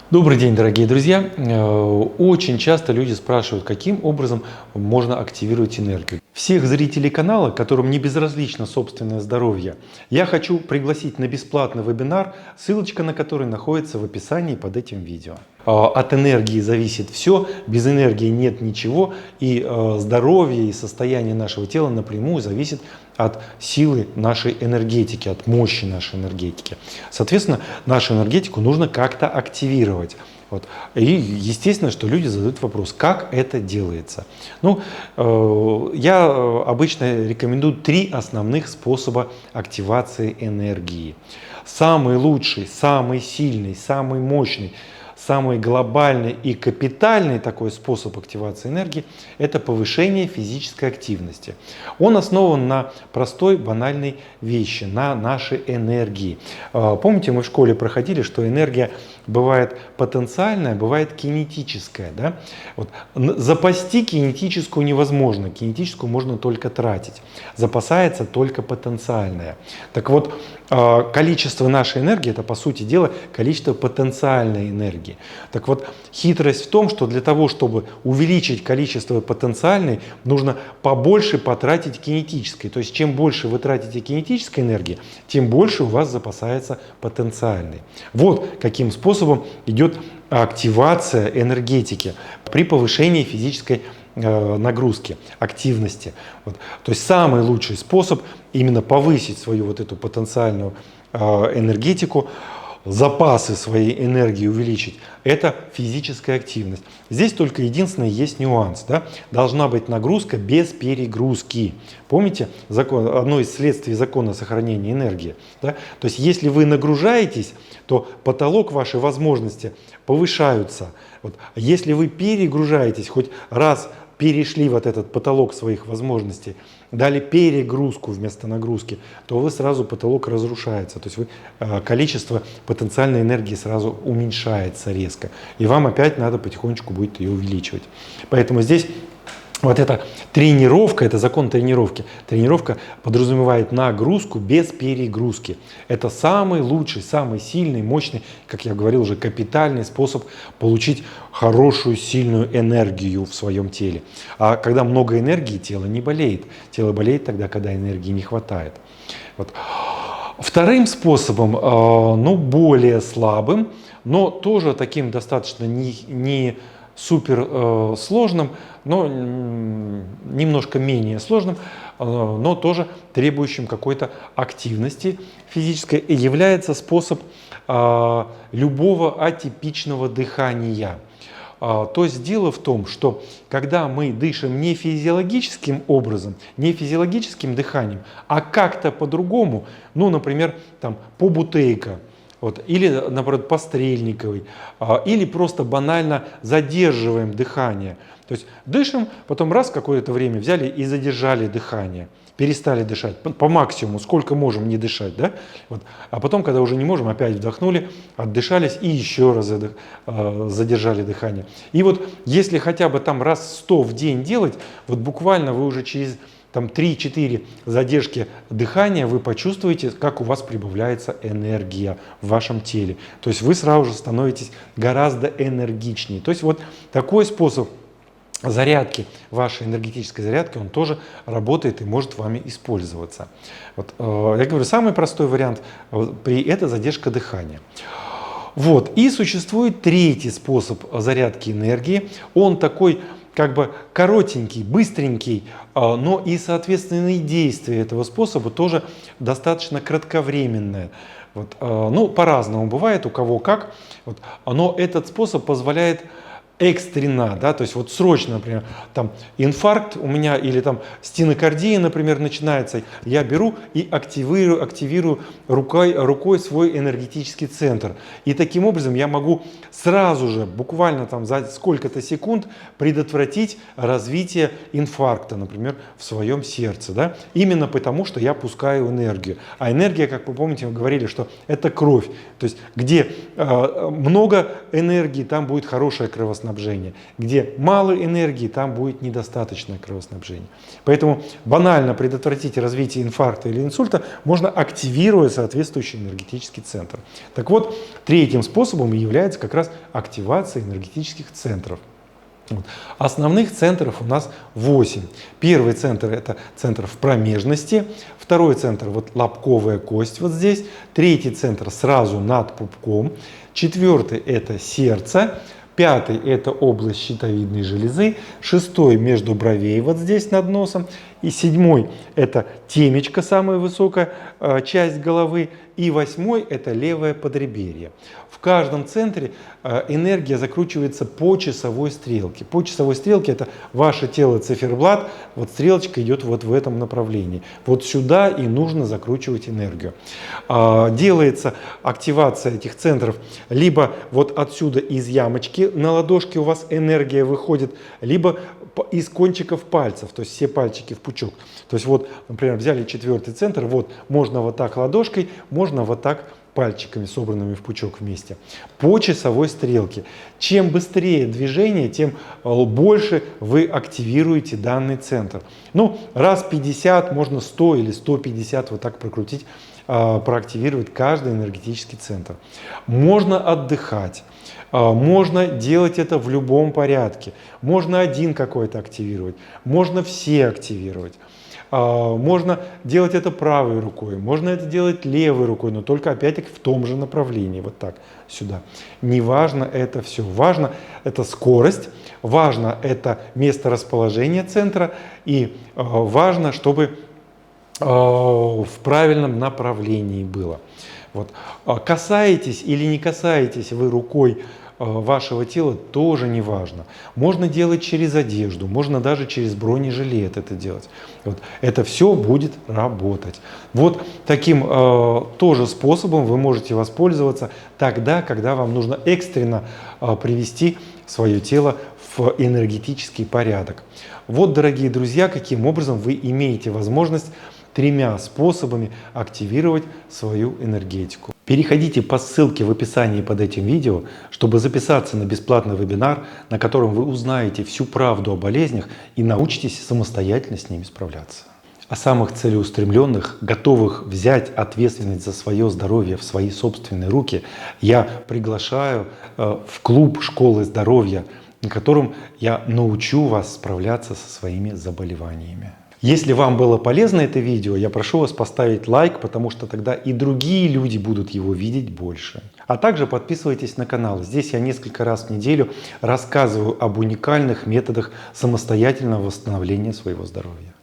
Добрый день, дорогие друзья! Очень часто люди спрашивают, каким образом можно активировать энергию. Всех зрителей канала, которым не безразлично собственное здоровье, я хочу пригласить на бесплатный вебинар, ссылочка на который находится в описании под этим видео. От энергии зависит все, без энергии нет ничего, и здоровье и состояние нашего тела напрямую зависит от силы нашей энергетики, от мощи нашей энергетики. Соответственно, нашу энергетику нужно как-то активировать. Вот. И естественно, что люди задают вопрос, как это делается. Я обычно рекомендую 3 основных способа активации энергии. Самый лучший, самый сильный, самый мощный, самый глобальный и капитальный такой способ активации энергии – это повышение физической активности. Он основан на простой, банальной вещи, на нашей энергии. Помните, мы в школе проходили, что энергия бывает потенциальная, бывает кинетическая. Да? Вот. Запасти кинетическую невозможно, кинетическую можно только тратить. Запасается только потенциальная. Так вот, количество нашей энергии – это, по сути дела, количество потенциальной энергии. Так вот, хитрость в том, что для того, чтобы увеличить количество потенциальной, нужно побольше потратить кинетической. То есть, чем больше вы тратите кинетической энергии, тем больше у вас запасается потенциальной. Вот каким способом идет активация энергетики при повышении физической нагрузки, активности. Вот. То есть самый лучший способ именно повысить свою вот эту потенциальную энергетику, запасы своей энергии увеличить, это физическая активность. Здесь только единственный есть нюанс. Да? Должна быть нагрузка без перегрузки. Помните, одно из следствий закона сохранения энергии. Да? То есть если вы нагружаетесь, то потолок вашей возможности повышаются. Вот. Если вы перегружаетесь, хоть раз перешли вот этот потолок своих возможностей, дали перегрузку вместо нагрузки, то вы сразу потолок разрушается. То есть количество потенциальной энергии сразу уменьшается резко. И вам опять надо потихонечку будет ее увеличивать. Поэтому здесь вот эта тренировка, это закон тренировки. Тренировка подразумевает нагрузку без перегрузки. Это самый лучший, самый сильный, мощный, как я говорил уже, капитальный способ получить хорошую, сильную энергию в своем теле. А когда много энергии, тело не болеет. Тело болеет тогда, когда энергии не хватает. Вот. Вторым способом, более слабым, но тоже таким достаточно не супер сложным, но немножко менее сложным, но тоже требующим какой-то активности физической, является способ любого атипичного дыхания. То есть дело в том, что когда мы дышим не физиологическим образом, не физиологическим дыханием, а как-то по-другому, например, по-бутейко, вот, или, наоборот, по Стрельниковой, или просто банально задерживаем дыхание. То есть дышим, потом раз какое-то время взяли и задержали дыхание, перестали дышать по максимуму, сколько можем не дышать. Да? Вот. А потом, когда уже не можем, опять вдохнули, отдышались и еще раз задержали дыхание. И вот если хотя бы раз 100 в день делать, вот буквально вы уже через 3-4 задержки дыхания вы почувствуете, как у вас прибавляется энергия в вашем теле. То есть вы сразу же становитесь гораздо энергичнее. То есть вот такой способ зарядки, вашей энергетической зарядки, он тоже работает и может вами использоваться. Вот, я говорю, самый простой вариант это задержка дыхания. Вот. И существует третий способ зарядки энергии. Он такой коротенький, быстренький, но и, соответственно, и действие этого способа тоже достаточно кратковременное. Вот, по-разному бывает, у кого как. Вот, но этот способ позволяет экстренно, да, то есть вот срочно, например, инфаркт у меня или стенокардия, например, начинается, я беру и активирую рукой свой энергетический центр. И таким образом я могу сразу же, буквально за сколько-то секунд предотвратить развитие инфаркта, например, в своем сердце. Да? Именно потому, что я пускаю энергию. А энергия, как вы помните, мы говорили, что это кровь. То есть где много энергии, там будет хорошее кровоснабжение. кровоснабжения. Где мало энергии, там будет недостаточное кровоснабжение. Поэтому банально предотвратить развитие инфаркта или инсульта можно, активируя соответствующий энергетический центр. Так вот, третьим способом является как раз активация энергетических центров. Основных центров у нас 8. Первый центр — это центр в промежности, второй центр — вот лобковая кость вот здесь, третий центр сразу над пупком, четвертый — это сердце, пятый — это область щитовидной железы, шестой — между бровей вот здесь над носом, и седьмой — это темечко, самая высокая часть головы, и восьмой — это левое подреберье. В каждом центре энергия закручивается по часовой стрелке. По часовой стрелке — это ваше тело циферблат, вот стрелочка идет вот в этом направлении. Вот сюда и нужно закручивать энергию. Делается активация этих центров либо вот отсюда из ямочки на ладошке у вас энергия выходит, либо из кончиков пальцев, то есть все пальчики в пучок. То есть вот, например, взяли четвертый центр, вот можно вот так ладошкой, можно вот так пальчиками, собранными в пучок вместе, по часовой стрелке. Чем быстрее движение, тем больше вы активируете данный центр. Ну, раз 50, можно 100 или 150 вот так прокрутить, проактивировать каждый энергетический центр. Можно отдыхать. Можно делать это в любом порядке. Можно один какой-то активировать, можно все активировать. Можно делать это правой рукой, можно это делать левой рукой, но только опять-таки в том же направлении, вот так, сюда. Не важно это все. Важно это скорость, важно это место расположения центра, и важно, чтобы в правильном направлении было. Вот. Касаетесь или не касаетесь вы рукой вашего тела, тоже не важно. Можно делать через одежду, можно даже через бронежилет это делать. Вот. Это все будет работать. Вот таким тоже способом вы можете воспользоваться тогда, когда вам нужно экстренно привести свое тело в энергетический порядок. Вот, дорогие друзья, каким образом вы имеете возможность 3 способами активировать свою энергетику. Переходите по ссылке в описании под этим видео, чтобы записаться на бесплатный вебинар, на котором вы узнаете всю правду о болезнях и научитесь самостоятельно с ними справляться. А самых целеустремленных, готовых взять ответственность за свое здоровье в свои собственные руки, я приглашаю в клуб школы здоровья, на котором я научу вас справляться со своими заболеваниями. Если вам было полезно это видео, я прошу вас поставить лайк, потому что тогда и другие люди будут его видеть больше. А также подписывайтесь на канал. Здесь я несколько раз в неделю рассказываю об уникальных методах самостоятельного восстановления своего здоровья.